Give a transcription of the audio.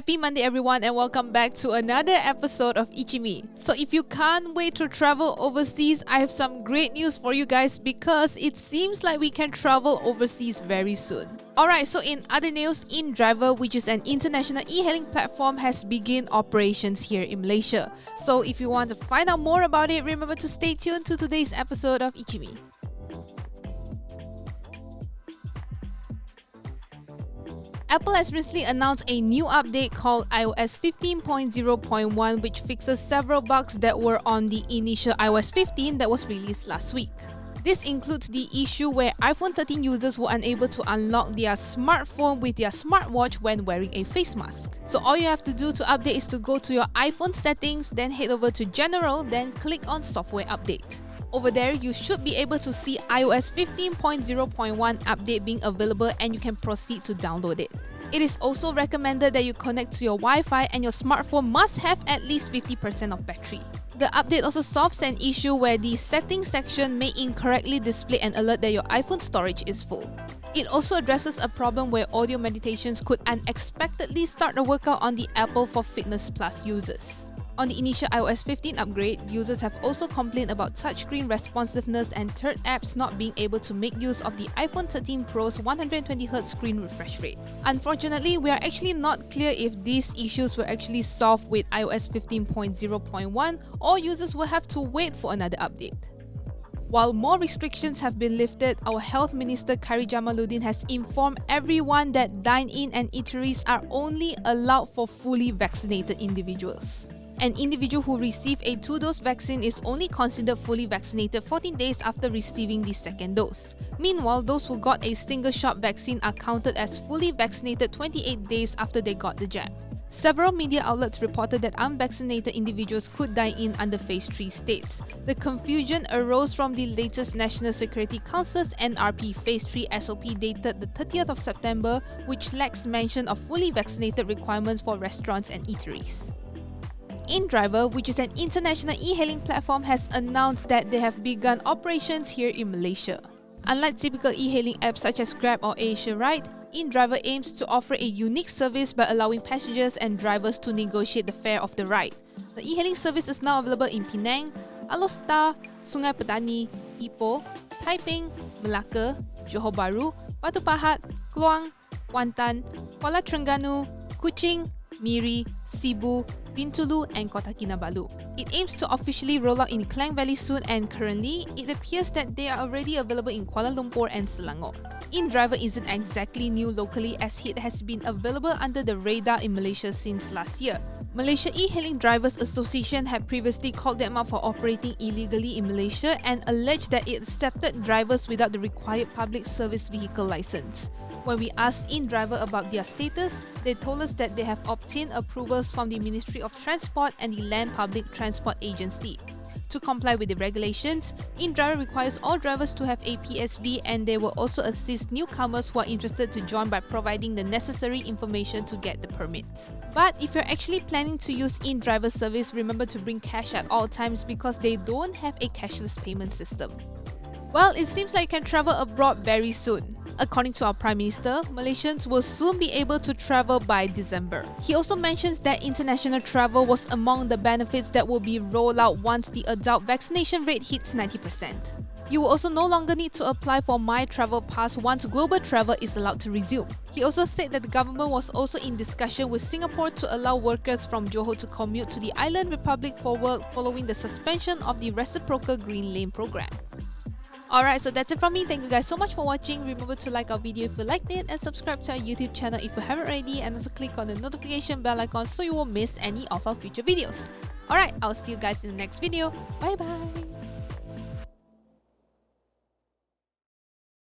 Happy Monday everyone and welcome back to another episode of Ichimi. So if you can't wait to travel overseas, I have some great news for you guys because it seems like we can travel overseas very soon. Alright, so in other news, InDriver, which is an international e-hailing platform, has begun operations here in Malaysia. So if you want to find out more about it, remember to stay tuned to today's episode of Ichimi. Apple has recently announced a new update called iOS 15.0.1 which fixes several bugs that were on the initial iOS 15 that was released last week. This includes the issue where iPhone 13 users were unable to unlock their smartphone with their smartwatch when wearing a face mask. So all you have to do to update is to go to your iPhone settings, then head over to General, then click on Software Update. Over there, you should be able to see iOS 15.0.1 update being available and you can proceed to download it. It is also recommended that you connect to your Wi-Fi and your smartphone must have at least 50% of battery. The update also solves an issue where the settings section may incorrectly display an alert that your iPhone storage is full. It also addresses a problem where audio meditations could unexpectedly start a workout on the Apple for Fitness Plus users. On the initial iOS 15 upgrade, users have also complained about touchscreen responsiveness and third apps not being able to make use of the iPhone 13 Pro's 120Hz screen refresh rate. Unfortunately, we are actually not clear if these issues were actually solved with iOS 15.0.1 or users will have to wait for another update. While more restrictions have been lifted, our Health Minister Khairy Jamaluddin has informed everyone that dine-in and eateries are only allowed for fully vaccinated individuals. An individual who received a 2-dose vaccine is only considered fully vaccinated 14 days after receiving the second dose. Meanwhile, those who got a single-shot vaccine are counted as fully vaccinated 28 days after they got the jab. Several media outlets reported that unvaccinated individuals could dine in under Phase 3 states. The confusion arose from the latest National Security Council's NRP Phase 3 SOP dated the 30th of September, which lacks mention of fully vaccinated requirements for restaurants and eateries. InDriver, which is an international e-hailing platform, has announced that they have begun operations here in Malaysia. Unlike typical e-hailing apps such as Grab or Asia Ride, InDriver aims to offer a unique service by allowing passengers and drivers to negotiate the fare of the ride. The e-hailing service is now available in Penang, Alor Setar, Sungai Petani, Ipoh, Taiping, Melaka, Johor Bahru, Batu Pahat, Kluang, Kuantan, Kuala Terengganu, Kuching, Miri, Sibu, Bintulu and Kota Kinabalu. It aims to officially roll out in Klang Valley soon and currently, it appears that they are already available in Kuala Lumpur and Selangor. InDriver isn't exactly new locally as it has been available under the radar in Malaysia since last year. Malaysia E-Hailing Drivers Association had previously called them out for operating illegally in Malaysia and alleged that it accepted drivers without the required public service vehicle license. When we asked InDriver about their status, they told us that they have obtained approvals from the Ministry of Transport and the Land Public Transport Agency. To comply with the regulations, InDriver requires all drivers to have a PSV and they will also assist newcomers who are interested to join by providing the necessary information to get the permits. But if you're actually planning to use InDriver service, remember to bring cash at all times because they don't have a cashless payment system. Well, it seems like you can travel abroad very soon. According to our Prime Minister, Malaysians will soon be able to travel by December. He also mentions that international travel was among the benefits that will be rolled out once the adult vaccination rate hits 90%. You will also no longer need to apply for My Travel Pass once global travel is allowed to resume. He also said that the government was also in discussion with Singapore to allow workers from Johor to commute to the Island Republic for work following the suspension of the reciprocal Green Lane program. Alright, so that's it from me. Thank you guys so much for watching. Remember to like our video if you liked it and subscribe to our YouTube channel if you haven't already, and also click on the notification bell icon so you won't miss any of our future videos. Alright, I'll see you guys in the next video. Bye bye!